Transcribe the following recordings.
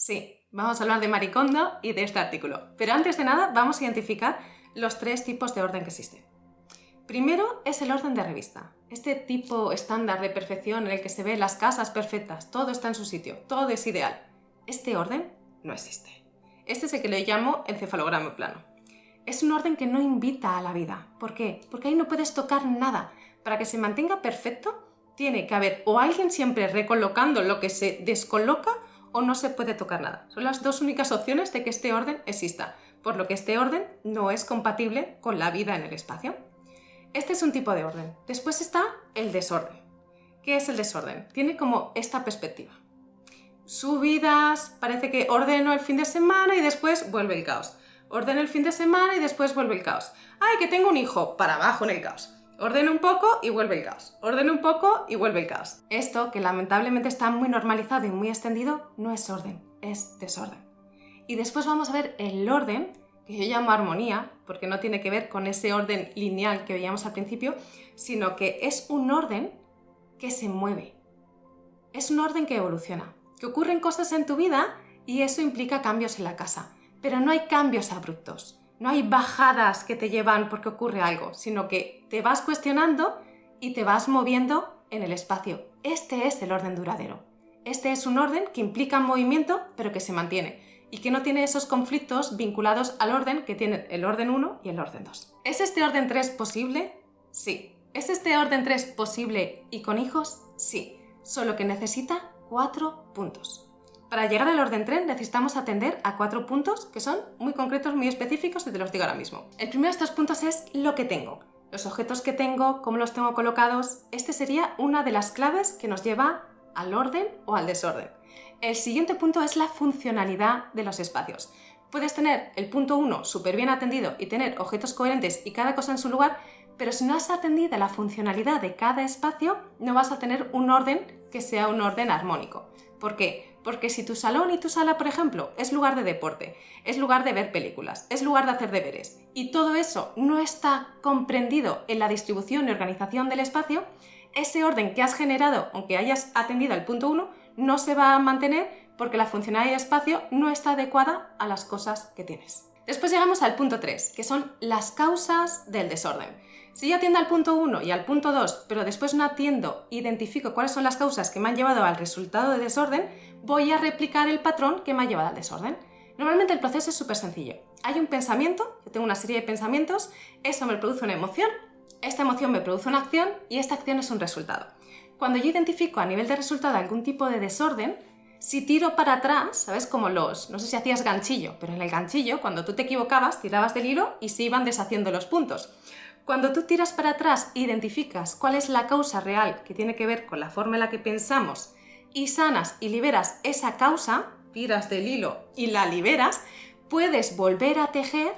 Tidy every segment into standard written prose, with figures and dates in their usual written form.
Sí, vamos a hablar de Marie Kondo y de este artículo. Pero antes de nada vamos a identificar los tres tipos de orden que existen. Primero es el orden de revista, este tipo estándar de perfección en el que se ven las casas perfectas, todo está en su sitio, todo es ideal. Este orden no existe. Este es el que le llamo encefalograma plano. Es un orden que no invita a la vida. ¿Por qué? Porque ahí no puedes tocar nada. Para que se mantenga perfecto, tiene que haber o alguien siempre recolocando lo que se descoloca o no se puede tocar nada. Son las dos únicas opciones de que este orden exista, por lo que este orden no es compatible con la vida en el espacio. Este es un tipo de orden. Después está el desorden. ¿Qué es el desorden? Tiene como esta perspectiva. Subidas, parece que ordeno el fin de semana y después vuelve el caos. Ordeno el fin de semana y después vuelve el caos. ¡Ay, que tengo un hijo! Para abajo en el caos. Ordeno un poco y vuelve el caos. Ordeno un poco y vuelve el caos. Esto, que lamentablemente está muy normalizado y muy extendido, no es orden, es desorden. Y después vamos a ver el orden, que yo llamo armonía, porque no tiene que ver con ese orden lineal que veíamos al principio, sino que es un orden que se mueve. Es un orden que evoluciona, que ocurren cosas en tu vida y eso implica cambios en la casa. Pero no hay cambios abruptos. No hay bajadas que te llevan porque ocurre algo, sino que te vas cuestionando y te vas moviendo en el espacio. Este es el orden duradero. Este es un orden que implica movimiento, pero que se mantiene y que no tiene esos conflictos vinculados al orden que tienen el orden 1 y el orden 2. ¿Es este orden 3 posible? Sí. ¿Es este orden 3 posible y con hijos? Sí. Solo que necesita 4 puntos. Para llegar al orden 3 necesitamos atender a 4 puntos que son muy concretos, muy específicos y te los digo ahora mismo. El primero de estos puntos es lo que tengo. Los objetos que tengo, cómo los tengo colocados. Este sería una de las claves que nos lleva al orden o al desorden. El siguiente punto es la funcionalidad de los espacios. Puedes tener el punto 1 súper bien atendido y tener objetos coherentes y cada cosa en su lugar, pero si no has atendido la funcionalidad de cada espacio, no vas a tener un orden que sea un orden armónico. ¿Por qué? Porque si tu salón y tu sala, por ejemplo, es lugar de deporte, es lugar de ver películas, es lugar de hacer deberes, y todo eso no está comprendido en la distribución y organización del espacio, ese orden que has generado, aunque hayas atendido al punto 1, no se va a mantener porque la funcionalidad del espacio no está adecuada a las cosas que tienes. Después llegamos al punto 3, que son las causas del desorden. Si yo atiendo al punto 1 y al punto 2, pero después no atiendo, identifico cuáles son las causas que me han llevado al resultado de desorden, voy a replicar el patrón que me ha llevado al desorden. Normalmente el proceso es súper sencillo. Hay un pensamiento, yo tengo una serie de pensamientos, eso me produce una emoción, esta emoción me produce una acción y esta acción es un resultado. Cuando yo identifico a nivel de resultado algún tipo de desorden, si tiro para atrás, ¿sabes? Como no sé si hacías ganchillo, pero en el ganchillo, cuando tú te equivocabas, tirabas del hilo y se iban deshaciendo los puntos. Cuando tú tiras para atrás e identificas cuál es la causa real que tiene que ver con la forma en la que pensamos y sanas y liberas esa causa, tiras del hilo y la liberas, puedes volver a tejer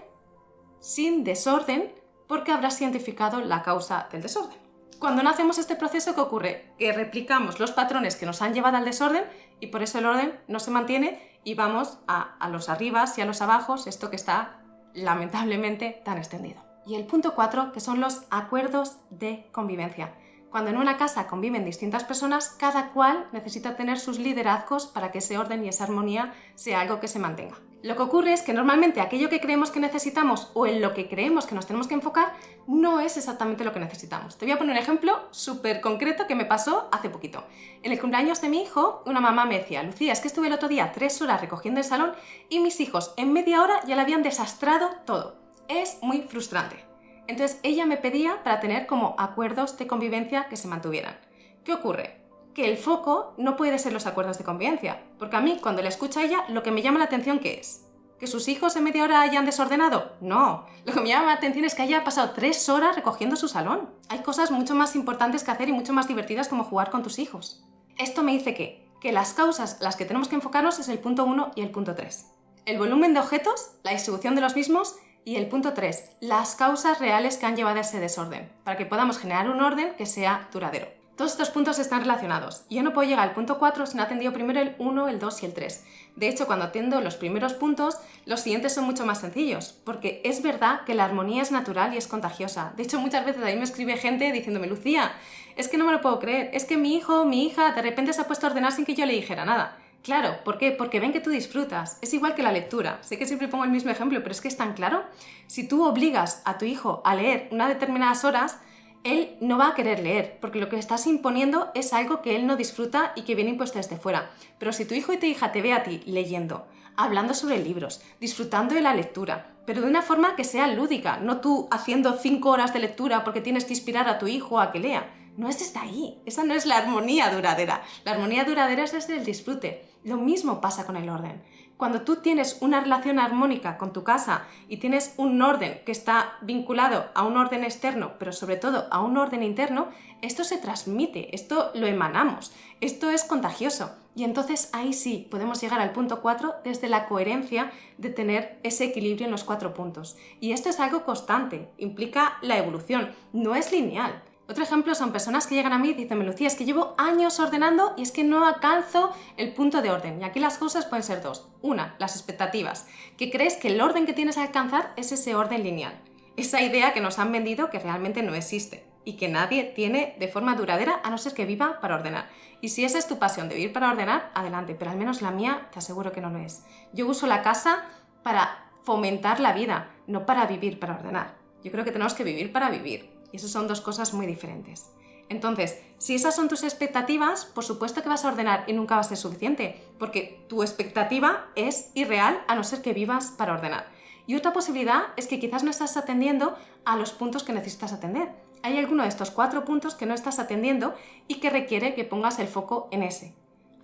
sin desorden porque habrás identificado la causa del desorden. Cuando no hacemos este proceso, ¿qué ocurre? Que replicamos los patrones que nos han llevado al desorden y por eso el orden no se mantiene y vamos a los arribas y a los abajos, esto que está lamentablemente tan extendido. Y el punto 4, que son los acuerdos de convivencia. Cuando en una casa conviven distintas personas, cada cual necesita tener sus liderazgos para que ese orden y esa armonía sea algo que se mantenga. Lo que ocurre es que normalmente aquello que creemos que necesitamos o en lo que creemos que nos tenemos que enfocar no es exactamente lo que necesitamos. Te voy a poner un ejemplo súper concreto que me pasó hace poquito. En el cumpleaños de mi hijo, una mamá me decía: Lucía, es que estuve el otro día 3 horas recogiendo el salón y mis hijos en media hora ya le habían desastrado todo. Es muy frustrante. Entonces ella me pedía para tener como acuerdos de convivencia que se mantuvieran. ¿Qué ocurre? Que el foco no puede ser los acuerdos de convivencia, porque a mí cuando la escucho a ella lo que me llama la atención ¿qué es? ¿Que sus hijos en media hora hayan desordenado? No, lo que me llama la atención es que haya pasado 3 horas recogiendo su salón. Hay cosas mucho más importantes que hacer y mucho más divertidas como jugar con tus hijos. Esto me dice que las causas a las que tenemos que enfocarnos es el punto 1 y el punto 3. El volumen de objetos, la distribución de los mismos y el punto 3, las causas reales que han llevado a ese desorden, para que podamos generar un orden que sea duradero. Todos estos puntos están relacionados y yo no puedo llegar al punto 4 si no he atendido primero el 1, el 2 y el 3. De hecho, cuando atiendo los primeros puntos, los siguientes son mucho más sencillos, porque es verdad que la armonía es natural y es contagiosa. De hecho, muchas veces a mí me escribe gente diciéndome: Lucía, es que no me lo puedo creer, es que mi hijo o mi hija de repente se ha puesto a ordenar sin que yo le dijera nada. Claro, ¿por qué? Porque ven que tú disfrutas. Es igual que la lectura. Sé que siempre pongo el mismo ejemplo, pero es que es tan claro. Si tú obligas a tu hijo a leer unas determinadas horas, él no va a querer leer, porque lo que estás imponiendo es algo que él no disfruta y que viene impuesto desde fuera. Pero si tu hijo y tu hija te ve a ti leyendo, hablando sobre libros, disfrutando de la lectura, pero de una forma que sea lúdica, no tú haciendo 5 horas de lectura porque tienes que inspirar a tu hijo a que lea. No es desde ahí, esa no es la armonía duradera. La armonía duradera es desde el disfrute. Lo mismo pasa con el orden. Cuando tú tienes una relación armónica con tu casa y tienes un orden que está vinculado a un orden externo, pero sobre todo a un orden interno, esto se transmite, esto lo emanamos, esto es contagioso. Y entonces ahí sí podemos llegar al punto 4 desde la coherencia de tener ese equilibrio en los 4 puntos. Y esto es algo constante, implica la evolución, no es lineal. Otro ejemplo son personas que llegan a mí y dicen: Lucía, es que llevo años ordenando y es que no alcanzo el punto de orden. Y aquí las cosas pueden ser dos. Una, las expectativas, que crees que el orden que tienes a alcanzar es ese orden lineal. Esa idea que nos han vendido que realmente no existe y que nadie tiene de forma duradera a no ser que viva para ordenar. Y si esa es tu pasión de vivir para ordenar, adelante, pero al menos la mía te aseguro que no lo es. Yo uso la casa para fomentar la vida, no para vivir para ordenar. Yo creo que tenemos que vivir para vivir. Y eso son dos cosas muy diferentes. Entonces, si esas son tus expectativas, por supuesto que vas a ordenar y nunca va a ser suficiente, porque tu expectativa es irreal a no ser que vivas para ordenar. Y otra posibilidad es que quizás no estás atendiendo a los puntos que necesitas atender. Hay alguno de estos 4 puntos que no estás atendiendo y que requiere que pongas el foco en ese.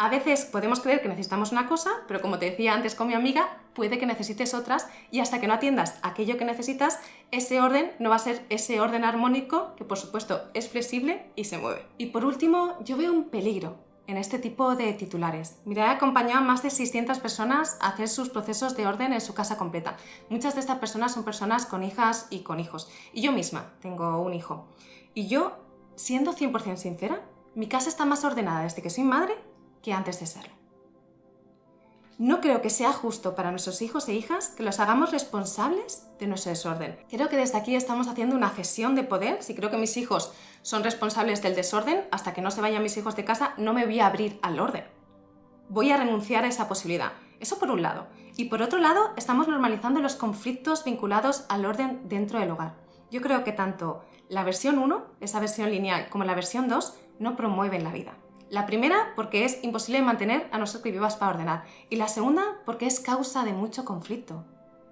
A veces podemos creer que necesitamos una cosa, pero como te decía antes con mi amiga, puede que necesites otras y hasta que no atiendas aquello que necesitas, ese orden no va a ser ese orden armónico que por supuesto es flexible y se mueve. Y por último, yo veo un peligro en este tipo de titulares. Mira, he acompañado a más de 600 personas a hacer sus procesos de orden en su casa completa. Muchas de estas personas son personas con hijas y con hijos. Y yo misma tengo un hijo. Y yo, siendo 100% sincera, mi casa está más ordenada desde que soy madre que antes de serlo. No creo que sea justo para nuestros hijos e hijas que los hagamos responsables de nuestro desorden. Creo que desde aquí estamos haciendo una cesión de poder. Si creo que mis hijos son responsables del desorden, hasta que no se vayan mis hijos de casa, no me voy a abrir al orden. Voy a renunciar a esa posibilidad. Eso por un lado. Y por otro lado, estamos normalizando los conflictos vinculados al orden dentro del hogar. Yo creo que tanto la versión 1, esa versión lineal, como la versión 2, no promueven la vida. La primera, porque es imposible de mantener a no ser que vivas para ordenar. Y la segunda, porque es causa de mucho conflicto.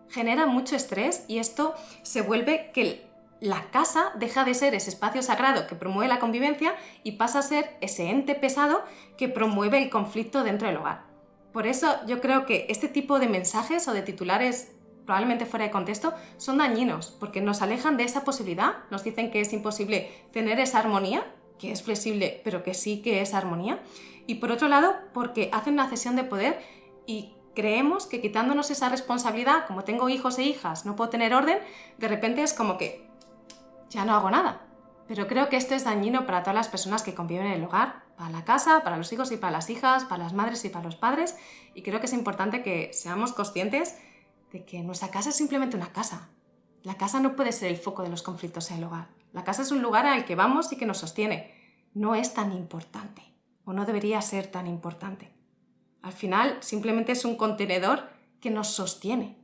Genera mucho estrés y esto se vuelve que la casa deja de ser ese espacio sagrado que promueve la convivencia y pasa a ser ese ente pesado que promueve el conflicto dentro del hogar. Por eso yo creo que este tipo de mensajes o de titulares probablemente fuera de contexto son dañinos, porque nos alejan de esa posibilidad, nos dicen que es imposible tener esa armonía, que es flexible, pero que sí que es armonía. Y por otro lado, porque hacen una cesión de poder y creemos que quitándonos esa responsabilidad, como tengo hijos e hijas, no puedo tener orden, de repente es como que ya no hago nada. Pero creo que esto es dañino para todas las personas que conviven en el hogar, para la casa, para los hijos y para las hijas, para las madres y para los padres. Y creo que es importante que seamos conscientes de que nuestra casa es simplemente una casa. La casa no puede ser el foco de los conflictos en el hogar. La casa es un lugar al que vamos y que nos sostiene. No es tan importante, o no debería ser tan importante. Al final, simplemente es un contenedor que nos sostiene.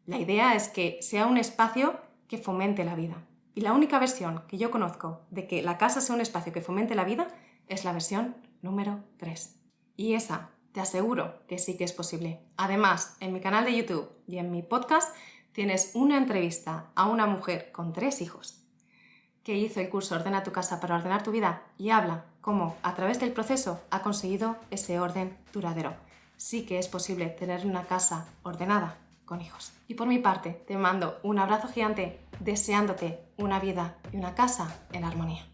La idea es que sea un espacio que fomente la vida. Y la única versión que yo conozco de que la casa sea un espacio que fomente la vida es la versión número 3. Y esa, te aseguro que sí que es posible. Además, en mi canal de YouTube y en mi podcast tienes una entrevista a una mujer con 3 hijos que hizo el curso Ordena tu casa para ordenar tu vida y habla cómo a través del proceso ha conseguido ese orden duradero. Sí que es posible tener una casa ordenada con hijos. Y por mi parte te mando un abrazo gigante deseándote una vida y una casa en armonía.